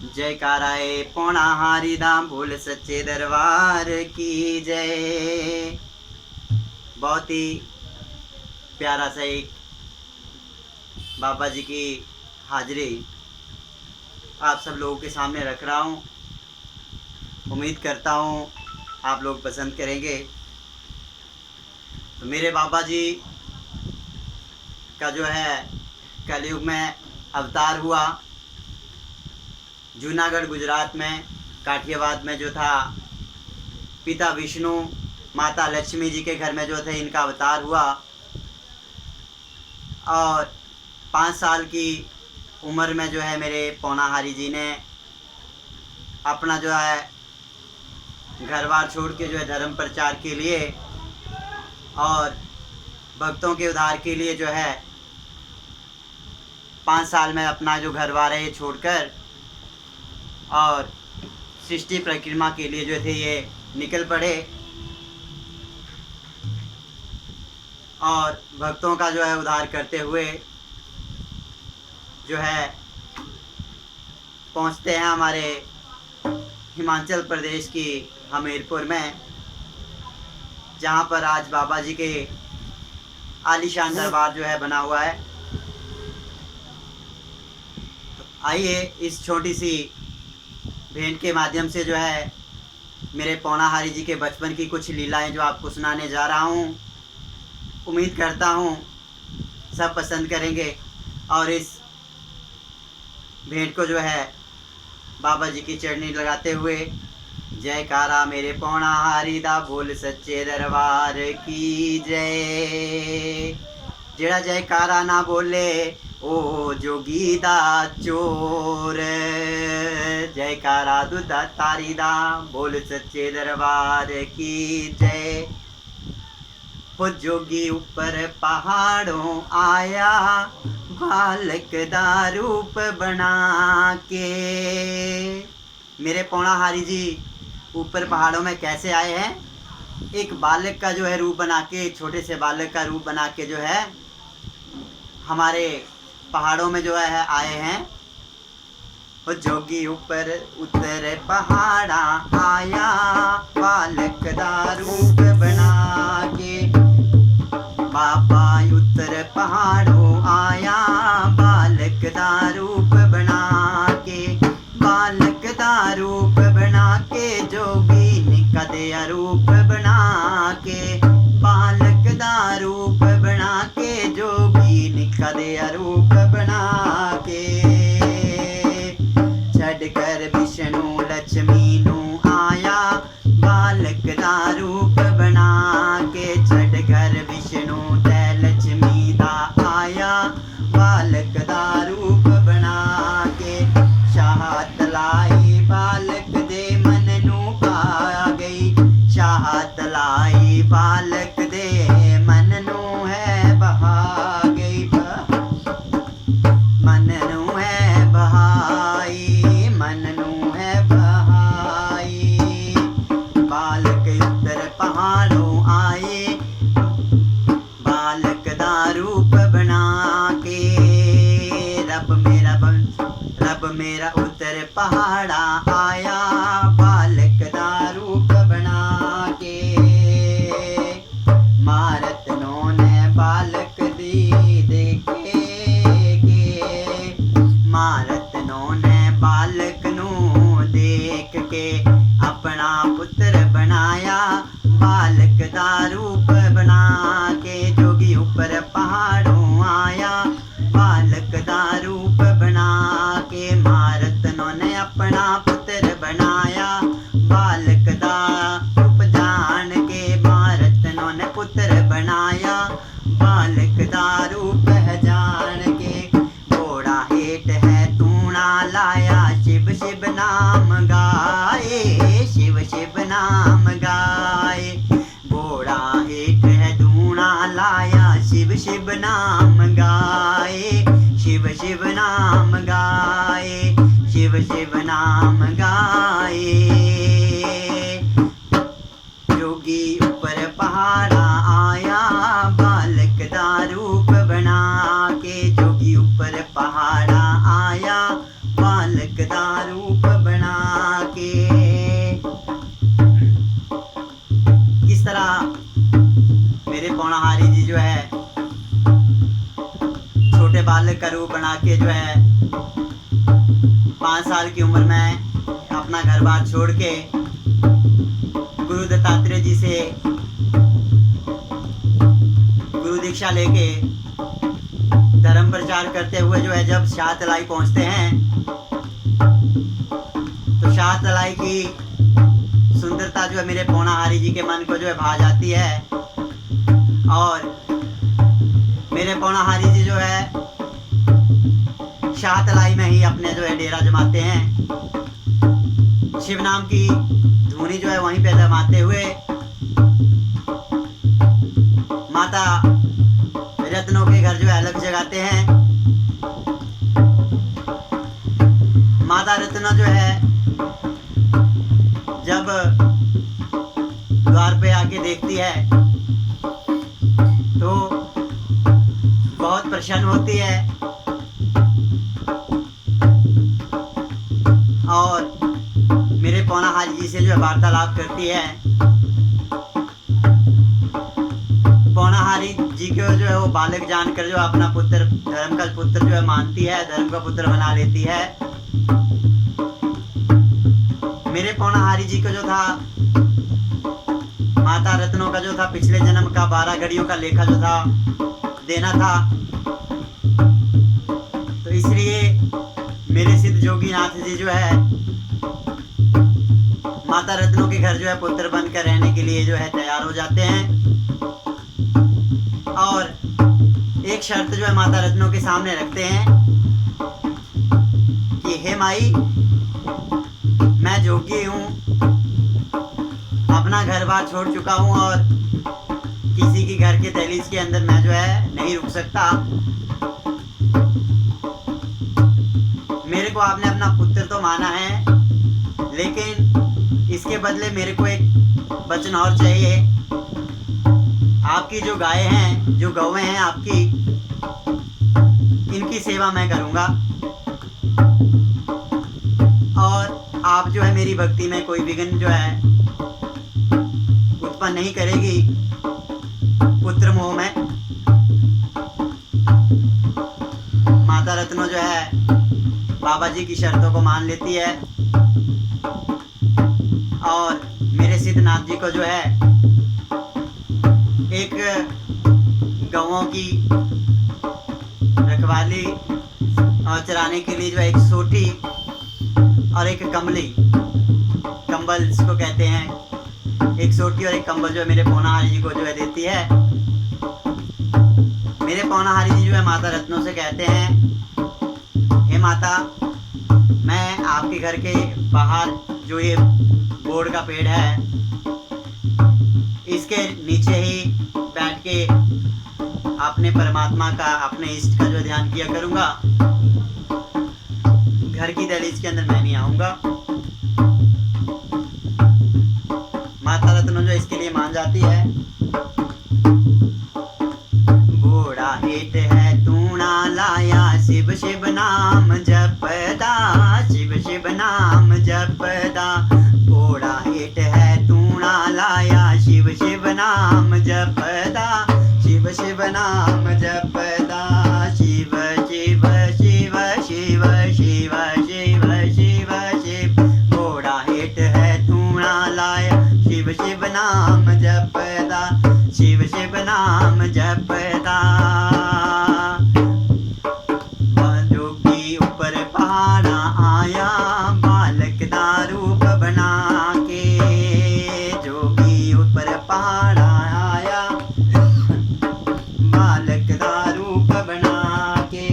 जयकाराए पौना हारी धाम भूल सच्चे दरबार की जय। बहुत ही प्यारा सा एक बाबा जी की हाजिरी आप सब लोगों के सामने रख रहा हूँ। उम्मीद करता हूँ आप लोग पसंद करेंगे। तो मेरे बाबा जी का जो है कलयुग में अवतार हुआ। जूनागढ़ गुजरात में काठियावाद में जो था, पिता विष्णु माता लक्ष्मी जी के घर में जो थे इनका अवतार हुआ। और 5 साल की उम्र में जो है मेरे पौनाहारी जी ने अपना जो है घर बार छोड़ के जो है धर्म प्रचार के लिए और भक्तों के उद्धार के लिए जो है 5 साल में अपना जो घर बार है ये छोड़कर और सृष्टि परिक्रमा के लिए जो थे ये निकल पड़े और भक्तों का जो है उद्धार करते हुए जो है पहुंचते हैं हमारे हिमाचल प्रदेश की हमीरपुर में, जहां पर आज बाबा जी के आलीशान दरबार जो है बना हुआ है। तो आइए इस छोटी सी भेंट के माध्यम से जो है मेरे पौनाहारी जी के बचपन की कुछ लीलाएं जो आपको सुनाने जा रहा हूं। उम्मीद करता हूं सब पसंद करेंगे और इस भेंट को जो है बाबा जी की चरणी लगाते हुए जयकारा मेरे पौनाहारी दा बोल सच्चे दरबार की जय। जेड़ा जयकारा ना बोले ओ जोगी दा चोर, जयकारा दुधा तारी दा बोल सच्चे दरबार की जय। वो जोगी ऊपर पहाड़ों आया बालक दा रूप बना के। मेरे पौनाहारी जी ऊपर पहाड़ों में कैसे आए हैं? एक बालक का जो है रूप बना के, छोटे से बालक का रूप बना के जो है हमारे पहाड़ों में जो है आए हैं। वो जोगी ऊपर उतर पहाड़ा आया बालक दा रूप बना के। बाबा उतर पहाड़ों आया बालक दा रूप बना के। बालक दा रूप बना के जोगी निका दिया रूप बना के। बालक दा रूप बना के जोगी निका दिया रूप बना के। छड़ कर विष्णु लक्ष्मी नू आया बालक दा रूप बना के। छड़ कर विष्णु ते लक्ष्मी दा आया बालक दा रूप बना के। शाहत लाई बालक दे मन नू पा गई। शाहत लाई बालक दे मन नू है बहा गई। मन नू है बहाई, मन नू है बहाई। बालक उतर पहाड़ों आए बालक दा रूप बना के। रब मेरा उतर पहाड़ा आया बालक दा रूप बना के। मारत ने बालक दी देखे के। मारत ने बालक नू देख के अपना पुत्र बनाया बालक दा रूप बना के। जोगी ऊपर पहाड़ों आया बालक दा रूप बना के। मारत ने अपना पुत्र बनाया बालक दा रूप जान के। मारत ने पुत्र बनाया बालक दा रूप जान के। घोड़ा हेठ है तूणा लाया शिव शिव नाम गाए। शिव शिव नाम गाए। घोड़ा हेठ है तूणा लाया शिव शिव नाम गाए। शिव शिव नाम गाए। शिव शिव नाम गाए। जोगी ऊपर पहाड़ा आया बालक दा रूप बना के। जोगी ऊपर पहाड़ा आया बालक का रूप बना के। किस तरह मेरे पौणाहारी जी जो है छोटे बालक का रूप बना के जो है 5 साल की उम्र में अपना घर बार छोड़ के गुरु दत्तात्रेय जी से गुरु दीक्षा लेके धर्म प्रचार करते हुए जो है जब शाहतलाई पहुंचते हैं तो शाहतलाई की सुंदरता जो है मेरे पौणाहारी जी के मन को जो है भा जाती है और मेरे पौणाहारी जी जो है शाहतलाई में ही अपने जो है डेरा जमाते हैं। शिव नाम की धुनी जो है वहीं पे जमाते हुए माता रत्नों के घर जो है अलग जगाते हैं। माता रत्ना जो है जब द्वार पे आके देखती है तो बहुत प्रसन्न होती है और मेरे पौणाहारी जी से जो है वार्तालाप करती है। पौणाहारी जी को जो है वो बालक जानकर जो अपना पुत्र धर्म का पुत्र जो है मानती है, धर्म का पुत्र बना लेती है। मेरे पौणाहारी जी को जो था माता रत्नों का जो था पिछले जन्म का 12 घड़ियों का लेखा जो था देना था, तो इसलिए मेरे सिद्ध जोगीनाथ जी जो है माता रत्नों के घर जो है पुत्र बनकर रहने के लिए जो है तैयार हो जाते हैं और एक शर्त जो है माता रत्नों के सामने रखते हैं कि हे माई, मैं जोगी हूँ, अपना घर बार छोड़ चुका हूँ और किसी की घर के दहलीज के अंदर मैं जो है नहीं रुक सकता। मेरे को आपने अपना पुत्र तो माना है, लेकिन इसके बदले मेरे को एक वचन और चाहिए। आपकी जो गायें हैं, जो गौवें हैं आपकी, इनकी सेवा मैं करूँगा और आप जो है मेरी भक्ति में कोई विघ्न जो है उत्पन्न नहीं करेगी पुत्र मोह में। माता रत्नो जो है बाबा जी की शर्तों को मान लेती है और मेरे सिद्धनाथ जी को जो है एक गौओं की रखवाली और चराने के लिए जो है एक सोटी और एक कंबल जिसको कहते हैं, एक सोटी और एक कंबल जो है मेरे पौणाहारी जी को जो है देती है। मेरे पौणाहारी जी जो है माता रत्नों से कहते हैं, हे माता, मैं आपके घर के बाहर जो ये बोर्ड का पेड़ है इसके नीचे ही बैठ के अपने परमात्मा का, अपने इष्ट का जो ध्यान किया करूँगा। घर की दहलीज के अंदर मैं नहीं आऊँगा। माता रत्नो जो इसके लिए मान जाती है। बोड़ा हेट है तूणा लाया, शिव शिव नाम जपदा, शिव शिव नाम जपदा। बोड़ा हेट है तूणा लाया, शिव शिव नाम जपदा, शिव शिव नाम जपदा। शिव शिव शिव शिव शिव शिव शिव शिव। बोड़ा हेट है तूणा लाया, शिव शिव नाम जपदा, शिव शिव नाम जपदा। जोगी ऊपर पहाड़ा आया, बालक दा रूप बना के। जोगी ऊपर पहाड़ा आया, बालक दा रूप बना के।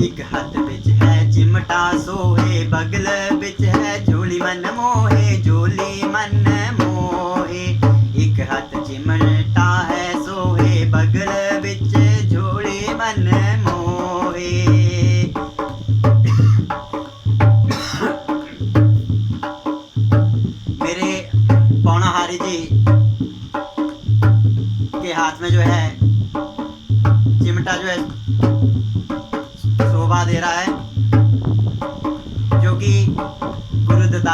एक हाथ बिच है चिमटा सोहे, बगल बिच है झोली मन मोहे, झोली मन मोहे। एक हाथ चिमटा है सोहे, बगल बिच झोली मन मोहे। मेरे पौणाहारी जी के हाथ में जो है चिमटा जो है शोभा दे रहा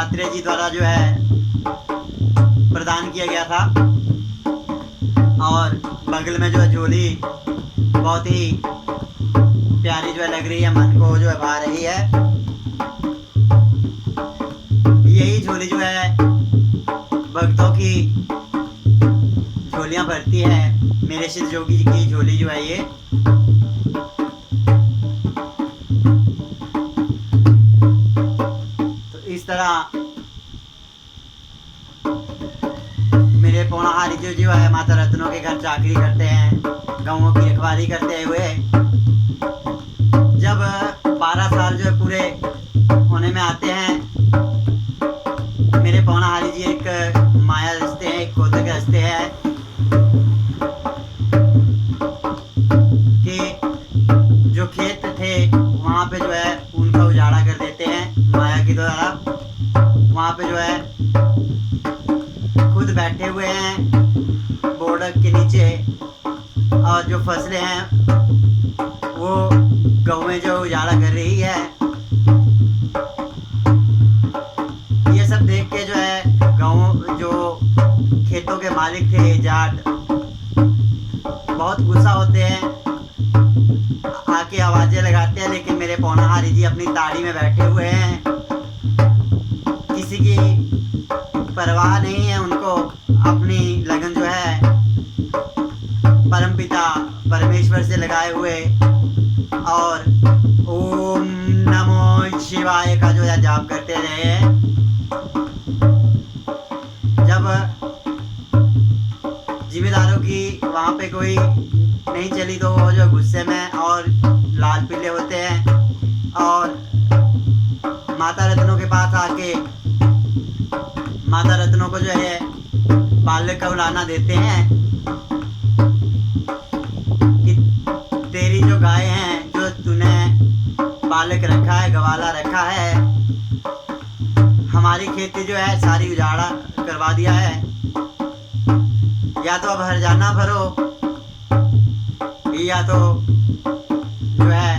दत्तात्रेय जी द्वारा जो है प्रदान किया गया था। और बगल में जो है झोली बहुत ही प्यारी जो है लग रही है, मन को जो है भा रही है। यही झोली जो है भक्तों की झोलियां भरती है। मेरे शिव जोगी जी की झोली जो है ये। तो इस तरह मेरे पौनाहारी जो है माता रत्नों के घर चाकरी करते हैं, गाँवों की रखवाली करते हुए जब 12 साल जो है पूरे होने में आते हैं, मेरे पौनाहारी जी एक माया रचते हैं, एक कोतक रचते हैं कि जो खेत थे वहाँ पे जो है उनका उजाड़ा कर देते हैं माया के द्वारा। वहाँ पे जो है खुद बैठे हुए हैं बॉर्डर के नीचे, और जो फसलें हैं वो गौएं जो उजाड़ा कर रही है। ये सब देख के जो है गाँव जो खेतों के मालिक थे जाट बहुत गुस्सा होते हैं, आके आवाजें लगाते हैं। लेकिन मेरे पौनाहारी जी अपनी ताड़ी में बैठे हुए हैं, किसी की परवाह नहीं है उनको। अपनी लगन जो है परमपिता परमेश्वर से लगाए हुए और ओम नमो शिवाय का जो है जाप करते रहे। जब जिम्मेदारों की वहाँ पे कोई नहीं चली तो वो जो गुस्से में और लाल पीले होते हैं और माता रत्नों के पास आके माता रत्नों को जो है बालक का उलाना देते हैं कि तेरी जो गाय हैं जो तूने बालक रखा है, गवाला रखा है, हमारी खेती जो है सारी उजाड़ा करवा दिया है। या तो अब हरजाना भरो या तो जो है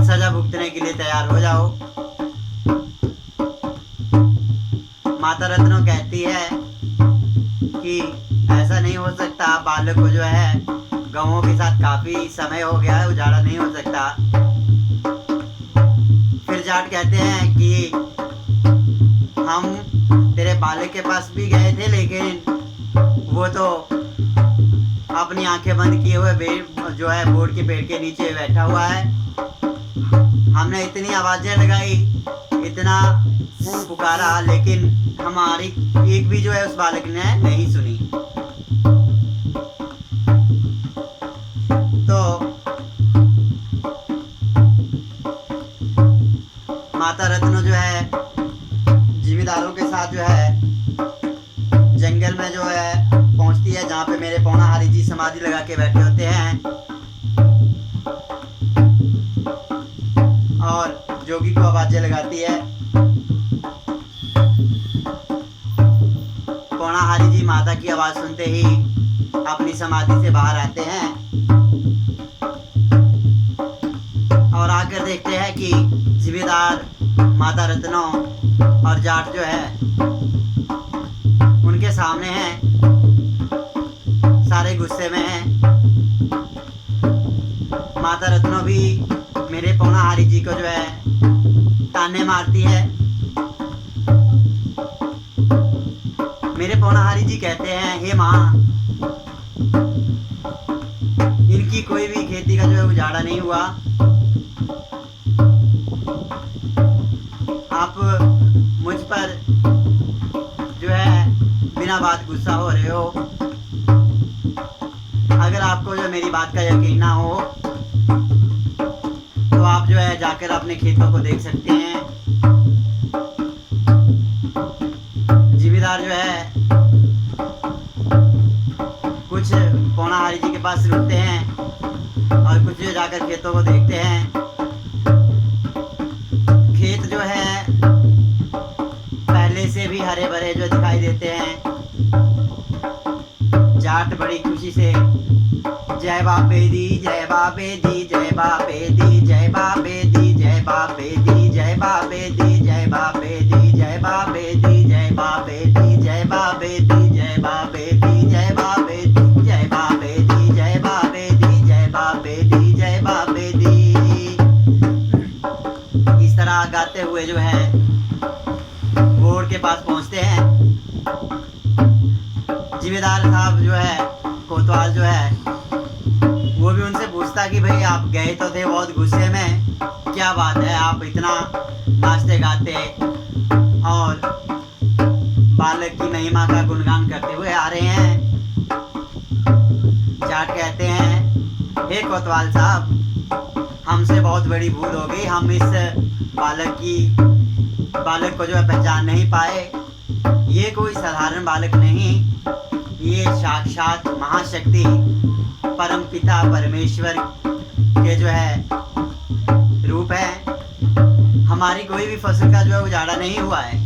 सजा भुगतने के लिए तैयार हो जाओ। माता रत्नो कहती है कि ऐसा नहीं हो सकता, बालक को जो है गौओं के साथ काफी समय हो गया है, उजाड़ा नहीं हो सकता। फिर जाट कहते हैं कि हम तेरे बालक के पास भी गए थे, लेकिन वो तो अपनी आंखें बंद किए हुए जो है बोर्ड के पेड़ के नीचे बैठा हुआ है। हमने इतनी आवाजें लगाई, इतना पुकारा, लेकिन हमारी एक भी जो है उस बालक ने नहीं सुनी। तो माता रत्नो जो है जिम्मेदारों के साथ जो है जंगल में जो है पहुंचती है, जहाँ पे मेरे पौनाहारी जी समाधि लगा के बैठे होते हैं और जोगी को आवाजें लगाती है। पौनाहारी जी माता की आवाज सुनते ही अपनी समाधि से बाहर आते हैं और आकर देखते हैं कि जिम्मेदार माता रत्नो और जाट जो है उनके सामने हैं, सारे गुस्से में हैं। माता रत्नो भी मेरे पौनाहारी जी को जो है ताने मारती है। मेरे पौनाहारी जी कहते हैं, हे माँ, इनकी कोई भी खेती का जो है उजाड़ा नहीं हुआ। आप मुझ पर जो है बिना बात गुस्सा हो रहे हो। अगर आपको जो मेरी बात का यकीन ना हो तो आप जो है जाकर अपने खेतों को देख सकते हैं। जिम्मेदार जो है कुछ पौनाहारी जी के पास रुकते हैं और कुछ जो जाकर खेतों को देखते हैं। खेत जो है पहले से भी हरे भरे जो दिखाई देते हैं। जाट बड़ी खुशी से जय बाबे दी, जय बाबे दी, जय बाबे दी, जय बाबे दी, जय बाबे दी, जय बाबे दी, जय बाबे दी, जय गाते हुए जो है बोर्ड के पास पहुंचते हैं। जिम्मेदार साहब जो है कोतवाल जो है वो भी उनसे पूछता कि भाई आप गए तो थे बहुत गुस्से में, क्या बात है आप इतना नाचते गाते और बालक की महिमा का गुणगान करते हुए आ रहे हैं। जाट कहते हैं हे कोतवाल साहब, हमसे बहुत बड़ी भूल हो गई, हम इस बालक को जो है पहचान नहीं पाए। ये कोई साधारण बालक नहीं, ये साक्षात महाशक्ति परम पिता परमेश्वर के जो है रूप है। हमारी कोई भी फसल का जो है उजाड़ा नहीं हुआ है।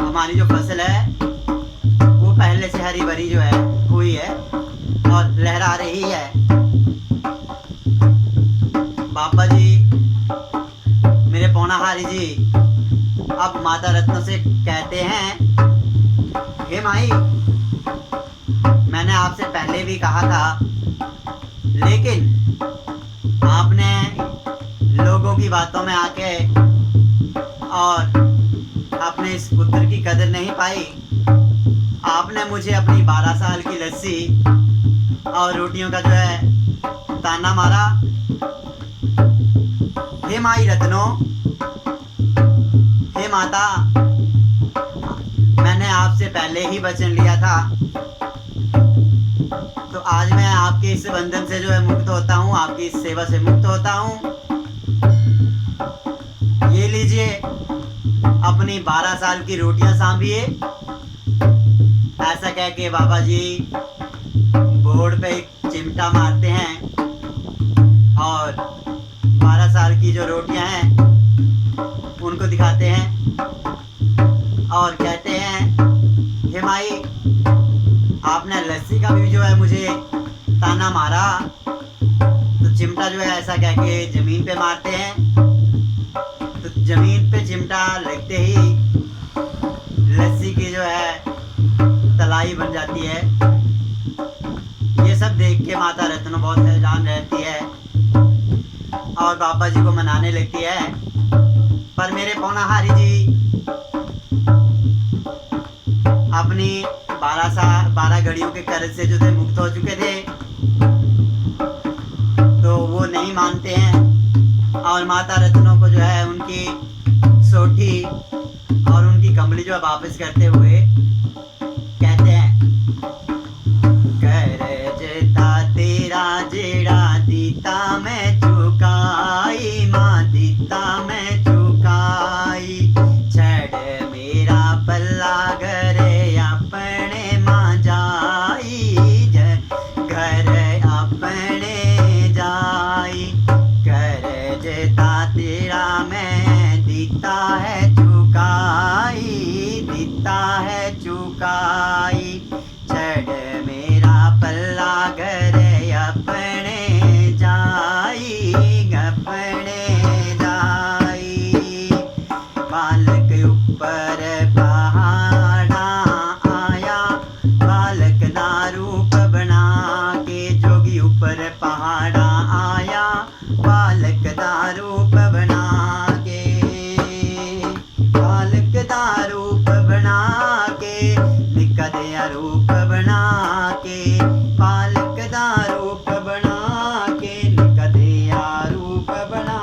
हमारी जो फसल है वो पहले से हरी भरी जो है हुई है और लहरा रही है। बाबा जी, मेरे पौनाहारी जी अब माता रत्न से कहते हैं हे माई, मैंने आपसे पहले भी कहा था, लेकिन आपने लोगों की बातों में आके और अपने इस पुत्र की कदर नहीं पाई। आपने मुझे अपनी 12 साल की लस्सी और रोटियों का जो है ताना मारा। हे माई रत्नो, हे माता, मैंने आपसे पहले ही वचन लिया था, तो आज मैं आपके इस बंधन से जो है मुक्त होता हूँ, आपकी इस सेवा से मुक्त होता हूँ। ये लीजिए अपनी 12 साल की रोटियां सांभिए। ऐसा कह के बाबा जी बोर्ड पे एक चिमटा मारते हैं और 12 साल की जो रोटियां हैं उनको दिखाते हैं और कहते हैं हे माई, आपने लस्सी का भी जो है मुझे ताना मारा। तो चिमटा जो है ऐसा कह के जमीन पे मारते हैं, तो जमीन पे चिमटा लगते ही लस्सी की जो है तलाई बन जाती है। ये सब देख के माता रत्न बहुत हैरान रहती है और बाबा जी को मनाने लगती है। पर मेरे पौनाहारी जी अपनी 12 घड़ियों के कर्ज से जो थे मुक्त हो चुके थे, तो वो नहीं मानते हैं और माता रत्नों को जो है उनकी सोटी और उनकी कमली जो है वापस करते हुए कहते हैं करजता तेरा जेड़ा दीता मैं चुकाई, माँ दीता मैं चुकाई, छड़ मेरा पल्ला घर अपने माँ जाई, घर अपने जाई, करजता तेरा मैं दीता है चुकाई, दीता है चुकाई, छड़ मेरा पल्ला घर अपने जाई, अपने जाई। बालक ऊपर पहाड़ा आया, बालक का रूप बना के, जोगी ऊपर पहाड़ा आया, बालक का रूप बना के, बालक का रूप बना के, निका दया रूप बना के, बालक का रूप बना के, निका दया रूप बना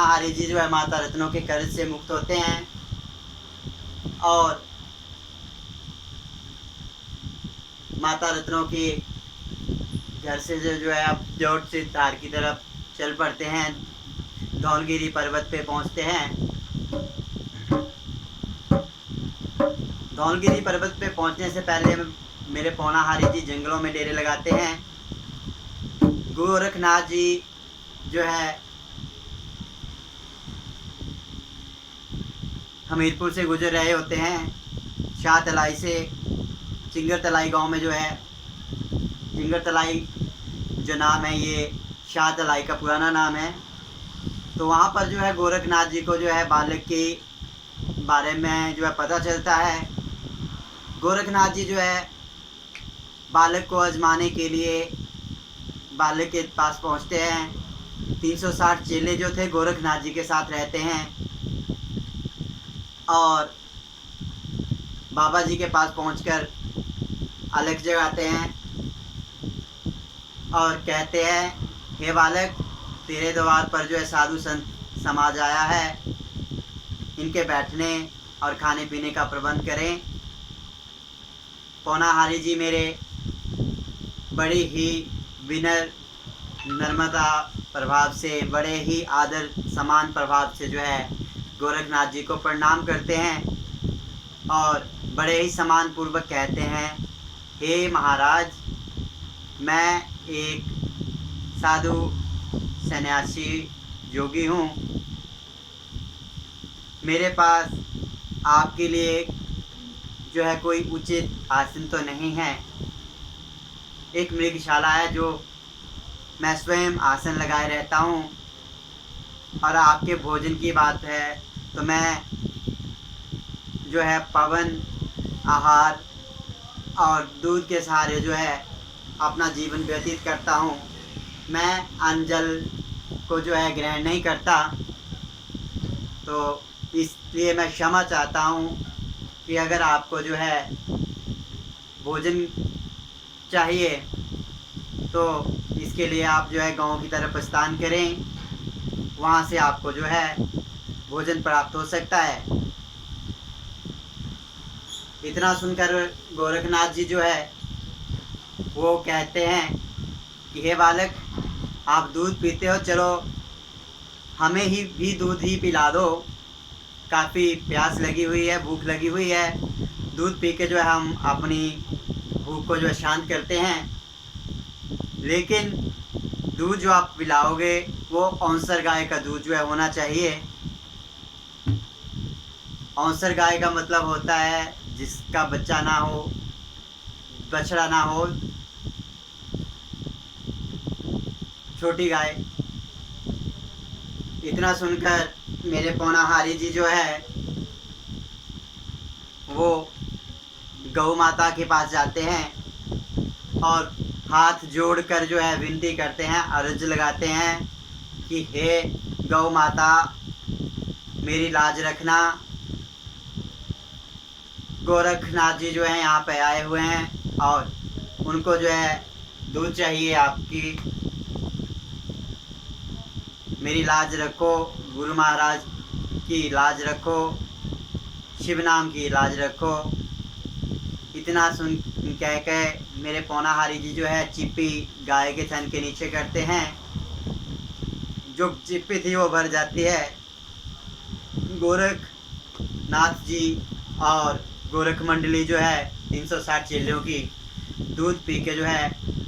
पौनाहारी जी जो है माता रत्नों के कर्ज से मुक्त होते हैं और माता रत्नों के घर से जो है अब जोट से धार की तरफ चल पड़ते हैं। धौलगिरी पर्वत पे पहुंचते हैं। धौलगिरी पर्वत पे पहुंचने से पहले मेरे पौनाहारी जी जंगलों में डेरे लगाते हैं। गोरखनाथ जी जो है हमीरपुर से गुजर रहे होते हैं। शाह तलाई से चिंगर तलाई गांव में जो है, चिंगर तलाई जो नाम है ये शाह तलाई का पुराना नाम है। तो वहाँ पर जो है गोरखनाथ जी को जो है बालक के बारे में जो है पता चलता है। गोरखनाथ जी जो है बालक को आजमाने के लिए बालक के पास पहुँचते हैं। 360 चेले जो थे गोरखनाथ जी के साथ रहते हैं और बाबा जी के पास पहुंचकर अलख जगाते हैं और कहते हैं, हे बालक, तेरे द्वार पर जो है साधु संत समाज आया है, इनके बैठने और खाने पीने का प्रबंध करें। पौनाहारी जी मेरे बड़ी ही विनय नर्मदा प्रभाव से, बड़े ही आदर समान प्रभाव से जो है गोरखनाथ जी को प्रणाम करते हैं और बड़े ही सम्मान पूर्वक कहते हैं, हे महाराज, मैं एक साधु सन्यासी योगी हूँ। मेरे पास आपके लिए जो है कोई उचित आसन तो नहीं है। एक मृगशाला है जो मैं स्वयं आसन लगाए रहता हूँ और आपके भोजन की बात है तो मैं जो है पवन आहार और दूध के सहारे जो है अपना जीवन व्यतीत करता हूँ। मैं अन्न जल को जो है ग्रहण नहीं करता, तो इसलिए मैं क्षमा चाहता हूँ कि अगर आपको जो है भोजन चाहिए तो इसके लिए आप जो है गांव की तरफ प्रस्थान करें, वहाँ से आपको जो है भोजन प्राप्त हो सकता है। इतना सुनकर गोरखनाथ जी जो है वो कहते हैं कि हे बालक, आप दूध पीते हो, चलो हमें ही भी दूध ही पिला दो, काफ़ी प्यास लगी हुई है, भूख लगी हुई है। दूध पी के जो है हम अपनी भूख को जो है शांत करते हैं। लेकिन दूध जो आप पिलाओगे वो औंसर गाय का दूध जो है होना चाहिए। औंसर गाय का मतलब होता है जिसका बच्चा ना हो, बछड़ा ना हो, छोटी गाय। इतना सुनकर मेरे पौनाहारी जी जो है वो गौ माता के पास जाते हैं और हाथ जोड़कर जो है विनती करते हैं, अर्ज लगाते हैं कि हे गौ माता, मेरी लाज रखना। गोरखनाथ जी जो है यहाँ पे आए हुए हैं और उनको जो है दूध चाहिए आपकी, मेरी लाज रखो, गुरु महाराज की लाज रखो, शिव नाम की लाज रखो। इतना सुन कह के मेरे पौनाहारी जी जो है चिप्पी गाय के थन के नीचे करते हैं। जो चिप्पी थी वो भर जाती है। गोरखनाथ जी और गोरख मंडली जो है 360 चेलों की दूध पी के जो है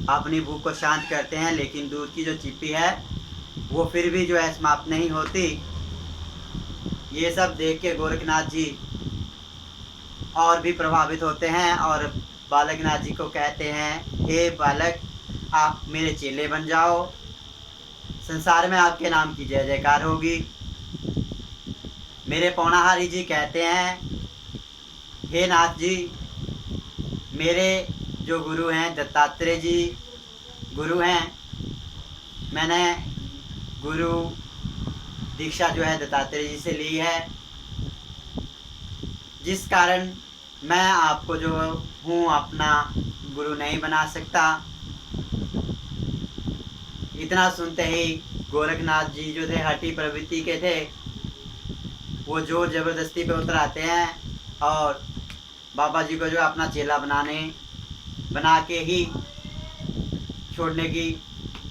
अपनी भूख को शांत करते हैं, लेकिन दूध की जो चिप्पी है वो फिर भी जो है समाप्त नहीं होती। ये सब देख के गोरखनाथ जी और भी प्रभावित होते हैं और बालकनाथ जी को कहते हैं, हे बालक, आप मेरे चेले बन जाओ, संसार में आपके नाम की जय जयकार होगी। मेरे पौनाहारी जी कहते हैं, हे नाथ जी, मेरे जो गुरु हैं दत्तात्रेय जी गुरु हैं, मैंने गुरु दीक्षा जो है दत्तात्रेय जी से ली है, जिस कारण मैं आपको जो हूँ अपना गुरु नहीं बना सकता। इतना सुनते ही गोरखनाथ जी जो थे हठी प्रवृत्ति के थे, वो जोर जबरदस्ती पे उतर आते हैं और बाबा जी को जो है अपना चेला बना के ही छोड़ने की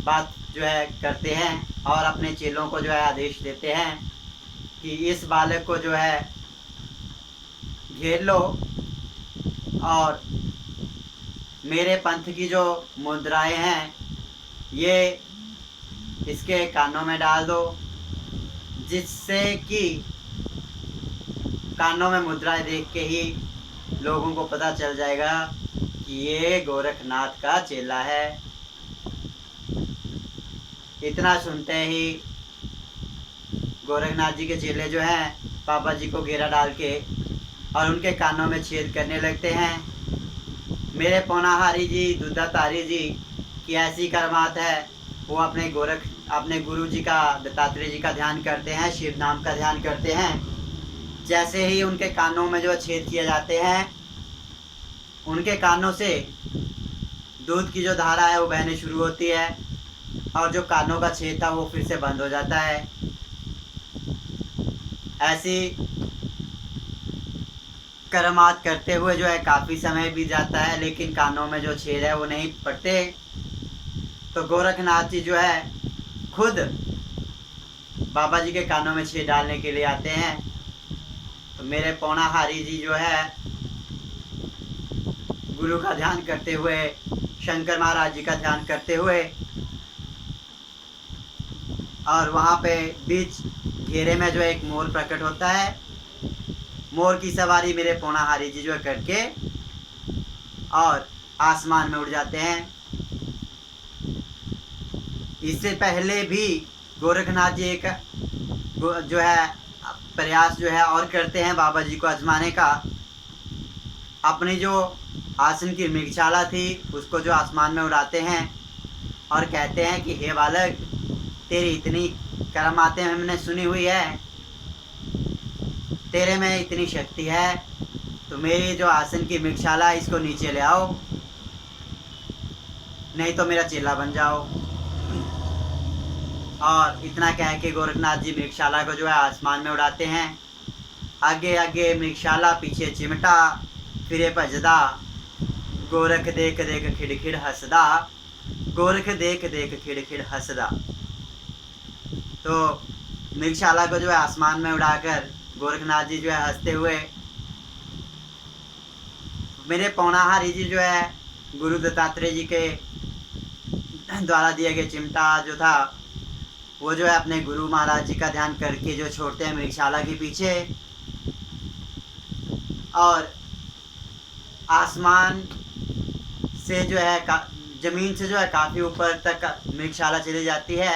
बात जो है करते हैं और अपने चेलों को जो है आदेश देते हैं कि इस बालक को जो है घेर लो और मेरे पंथ की जो मुद्राएं हैं ये इसके कानों में डाल दो, जिससे कि कानों में मुद्राएं देख के ही लोगों को पता चल जाएगा कि ये गोरखनाथ का चेला है। इतना सुनते ही गोरखनाथ जी के चेले जो हैं बाबा जी को घेरा डाल के और उनके कानों में छेद करने लगते हैं। मेरे पौनाहारी जी दूधाधारी जी की ऐसी करमात है, वो अपने गुरु जी का, दत्तात्रेय जी का ध्यान करते हैं, शिव नाम का ध्यान करते हैं। जैसे ही उनके कानों में जो छेद किए जाते हैं, उनके कानों से दूध की जो धारा है वो बहने शुरू होती है और जो कानों का छेद था वो फिर से बंद हो जाता है। ऐसी करमात करते हुए जो है काफ़ी समय बीत जाता है, लेकिन कानों में जो छेद है वो नहीं पड़ते। तो गोरखनाथ जी जो है खुद बाबा जी के कानों में छेद डालने के लिए आते हैं। तो मेरे पौनाहारी जी जो है गुरु का ध्यान करते हुए, शंकर महाराज जी का ध्यान करते हुए, और वहाँ पे बीच घेरे में जो एक मोर प्रकट होता है, मोर की सवारी मेरे पौनाहारी जी जो है करके और आसमान में उड़ जाते हैं। इससे पहले भी गोरखनाथ जी एक जो है प्रयास जो है और करते हैं बाबा जी को आजमाने का। अपनी जो आसन की मृगशाला थी उसको जो आसमान में उड़ाते हैं और कहते हैं कि हे बालक, तेरी इतनी करामातें हमने सुनी हुई है, तेरे में इतनी शक्ति है, तो मेरी जो आसन की मृगशाला इसको नीचे ले आओ, नहीं तो मेरा चेला बन जाओ। और इतना कह के गोरखनाथ जी मृगशाला को जो है आसमान में उड़ाते हैं। आगे आगे मृगशाला, पीछे चिमटा, फिरे भजदा, गोरख देख देख खिड़खिड़ हंसदा, गोरख देख देख खिड़खिड़ हंसदा। तो मृगशाला को जो है आसमान में उड़ाकर गोरखनाथ जी जो है हंसते हुए, मेरे पौनाहारी जी जो है गुरु दत्तात्रेय जी के द्वारा दिए गए चिमटा जो था वो जो है अपने गुरु महाराज जी का ध्यान करके जो छोड़ते हैं मृगशाला के पीछे, और आसमान से जो है ज़मीन से जो है काफ़ी ऊपर तक मृगशाला चली जाती है।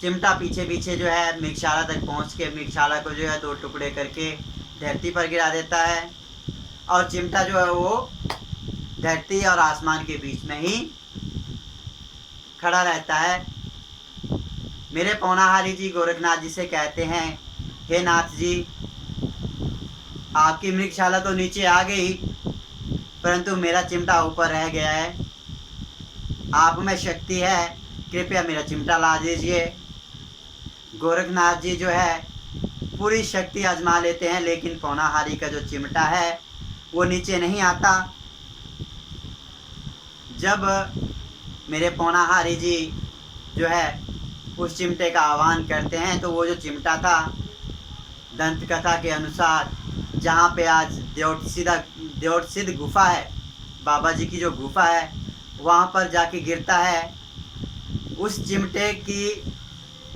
चिमटा पीछे पीछे जो है मृगशाला तक पहुंच के मृगशाला को जो है दो टुकड़े करके धरती पर गिरा देता है, और चिमटा जो है वो धरती और आसमान के बीच में ही खड़ा रहता है। मेरे पौनाहारी जी गोरखनाथ जी से कहते हैं, हे नाथ जी, आपकी मृगशाला तो नीचे आ गई, परंतु मेरा चिमटा ऊपर रह गया है। आप में शक्ति है, कृपया मेरा चिमटा ला दीजिए। गोरखनाथ जी जो है पूरी शक्ति आजमा लेते हैं, लेकिन पौनाहारी का जो चिमटा है वो नीचे नहीं आता। जब मेरे पौनाहारी जी जो है उस चिमटे का आह्वान करते हैं, तो वो जो चिमटा था दंत कथा के अनुसार, जहाँ पे आज देवटसिद्ध गुफा है, बाबा जी की जो गुफा है, वहाँ पर जाके गिरता है। उस चिमटे की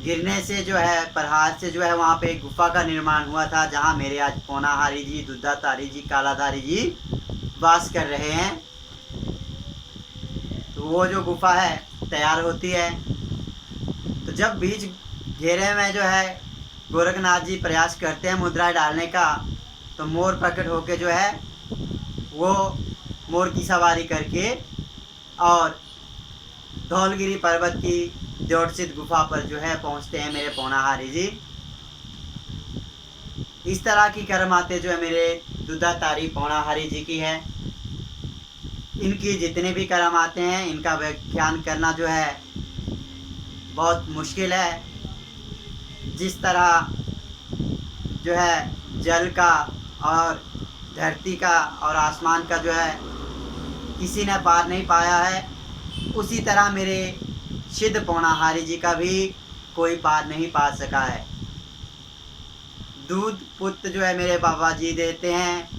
गिरने से जो है, प्रहार से जो है, वहाँ पे एक गुफा का निर्माण हुआ था, जहाँ मेरे आज पौनाहारी जी, दूधाधारी जी, कालाधारी जी वास कर रहे हैं। तो वो जो गुफा है तैयार होती है। तो जब बीच घेरे में जो है गोरखनाथ जी प्रयास करते हैं मुद्रा डालने का, तो मोर प्रकट होके जो है वो मोर की सवारी करके और धौलगिरी पर्वत की देवटसिद्ध गुफा पर जो है पहुंचते हैं मेरे पौनाहारी जी। इस तरह की करमाते जो है मेरे दूधाधारी पौनाहारी जी की है। इनकी जितने भी करमाते हैं, इनका व्याख्यान करना जो है बहुत मुश्किल है। जिस तरह जो है जल का और धरती का और आसमान का जो है किसी ने पार नहीं पाया है, उसी तरह मेरे सिद्ध पौणाहारी जी का भी कोई पार नहीं पा सका है। दूध पुत्र जो है मेरे बाबा जी देते हैं,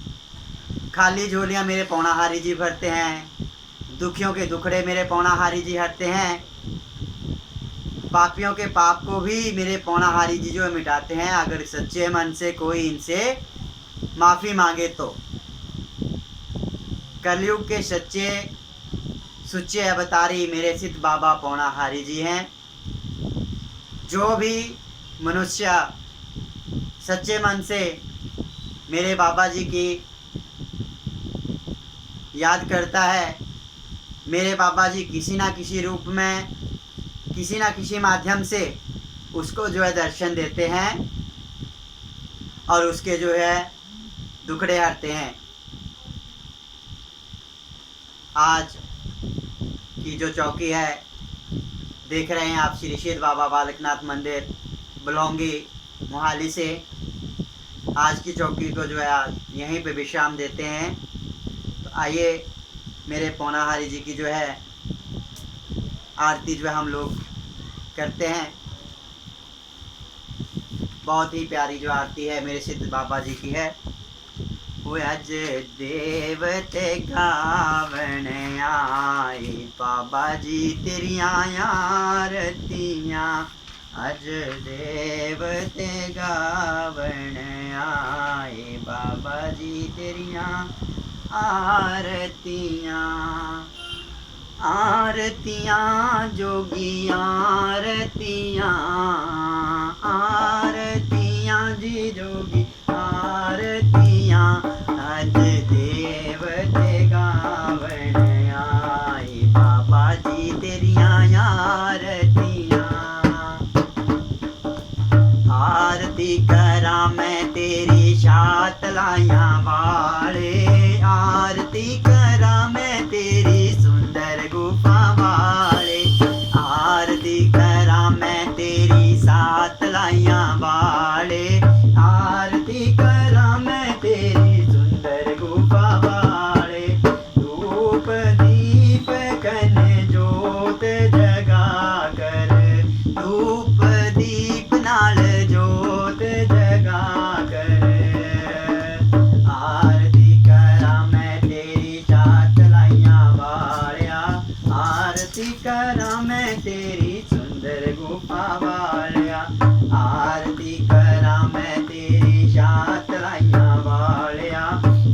खाली झोलियाँ मेरे पौणाहारी जी भरते हैं, दुखियों के दुखड़े मेरे पौणाहारी जी हरते हैं, पापियों के पाप को भी मेरे पौणाहारी जी जो है मिटाते हैं, अगर सच्चे मन से कोई इनसे माफ़ी मांगे तो। कलयुग के सच्चे सुच्चे अवतारी मेरे सिद्ध बाबा पौणाहारी जी हैं। जो भी मनुष्य सच्चे मन से मेरे बाबा जी की याद करता है, मेरे बाबा जी किसी ना किसी रूप में किसी ना किसी माध्यम से उसको जो है दर्शन देते हैं और उसके जो है दुखड़े हरते हैं। आज की जो चौकी है देख रहे हैं आप, श्री सिद्ध बाबा बालकनाथ मंदिर बलौंगी मोहाली से। आज की चौकी को जो है आज यहीं पे विश्राम देते हैं। तो आइए मेरे पौणाहारी जी की जो है आरती जो है हम लोग करते हैं। बहुत ही प्यारी जो आरती है मेरे सिद्ध बाबा जी की है। वो अज देवते गावन आए, बाबा जी तेरिया आरतियाँ। अज देवते गावन आए, बाबा जी तेरिया आरतियाँ। आरतियाँ जोगी आरतियाँ, आरतियाँ जी जोगी आरतियाँ। अज देवते गावन आए, बाबा जी तेरिया आरतियाँ। आरती करा मैं तेरी शातलायाँ वाले, आरती करा मैं तेरी सुंदर गुफा वाले। आरती करा मैं तेरी सातलायाँ वाले, आरती करा मैं तेरी सुंदर गुफा वाले। धूप दीप कन जोत जगा कर, धूप दीप नाल जोत जगा कर। आरती करा मैं तेरी सातलाइयाँ वालिया, आरती करा मैं तेरी सुंदर गुफा वालिया। आरती करा मैं तेरी सातलाइयाँ वालिया,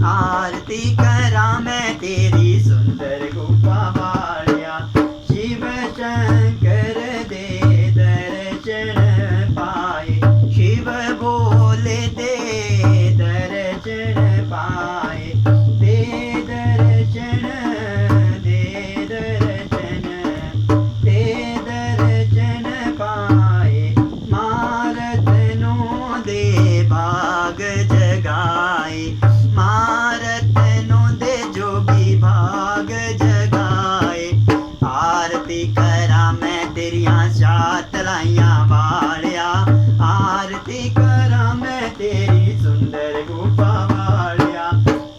आरती करा मैं तेरी सुंदर गुफा वालिया। शिव शंकर दे दर्शन पाए, शिव बोले दे दर्शन पाए। दे दर्शन दे दर्शन दे दर्शन पाए। मारतनो दे भाग जगाए, मारतनो दे जोगी भाग जगाए। आरती करा मैं तेरिया सातलाइयाँ वालिया, आरती करा मैं तेरी सुंदर गुफा वालिया।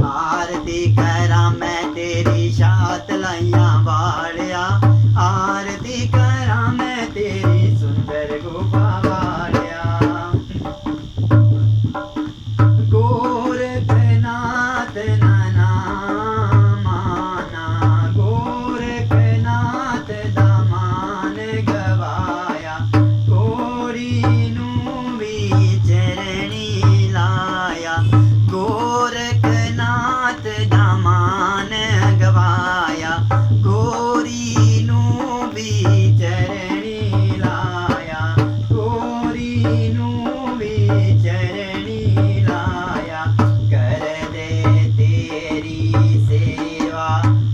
आरती करा मैं तेरी सातलाइयाँ वालिया, आरती करा मैं तेरी सुंदर गुफा वालिया। गोरखनाथ नाना माना, गोरखनाथ दामान गवाया। गोरी नू भी चरणी लाया, गोरखनाथ दामान गवाया। गोरी नू भी चरणी लाया, गोरी नू भी चरणी लाया। कर दे तेरी सेवा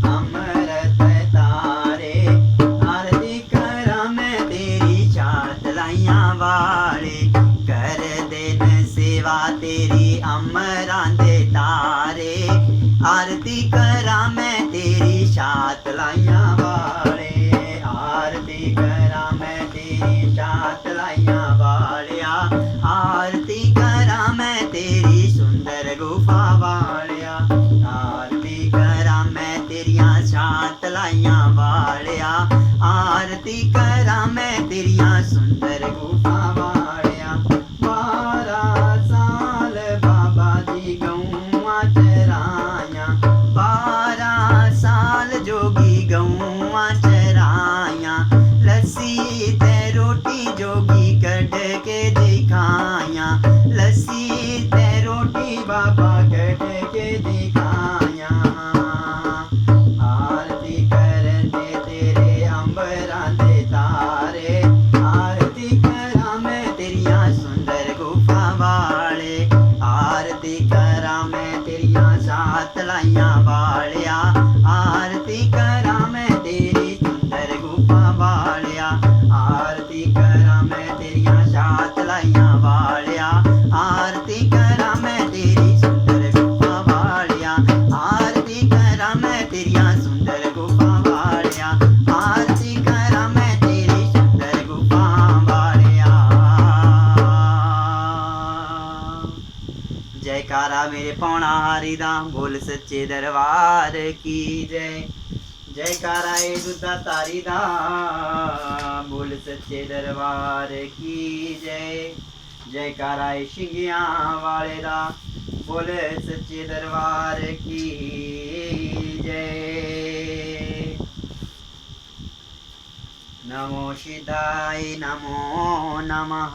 अमृत तारे, आरती करा मैं तेरी सातलाइयाँ वाले। कर देन सेवा तेरी अमरां दे तारे, आरती करा मैं तेरी सातलाइयाँ वाले। आरती करा मैं तेरी तेरी सुंदर गुफा वालिया, आरती करा मैं तेरिया शात लाइया वालिया, आरती करा मैं तेरिया सुंदर गुफा वालिया। 12 साल बाबा जी गऊआ चराया, 12 साल जोगी गऊआ चराया, लस्सी ते रोटी जोगी कढ़ के दिखाया, लस्सी ते रोटी बाबा कढ़ के दिखाया। आरती करने तेरे अंबरां दे तारे, आरती करा मैं तेरिया सुंदर गुफा वाले, आरती करा मैं तेरिया सात लाइया वालिया, आरती करा मैं तेरी सुंदर गुफा वालिया, आरती करा मैं तेरिया सात लाइया वालिया, आरती करा मैं तेरी सुंदर गुफा वालिया, आरती करा मैं तेरिया सुंदर गुफा वालिया, आरती करा मैं तेरी सुंदर गुफा वालिया। जयकारा मेरे पौणारी दा, बोल सच्चे दरबार की जय। जयकारा ए दुद्धा तारी दा, बोल सच्चे दरबार की जय। जयकारा ए शिंगियां वाले दा, बोल सच्चे दरबार की जय। नमो शिवाय नमो नमः।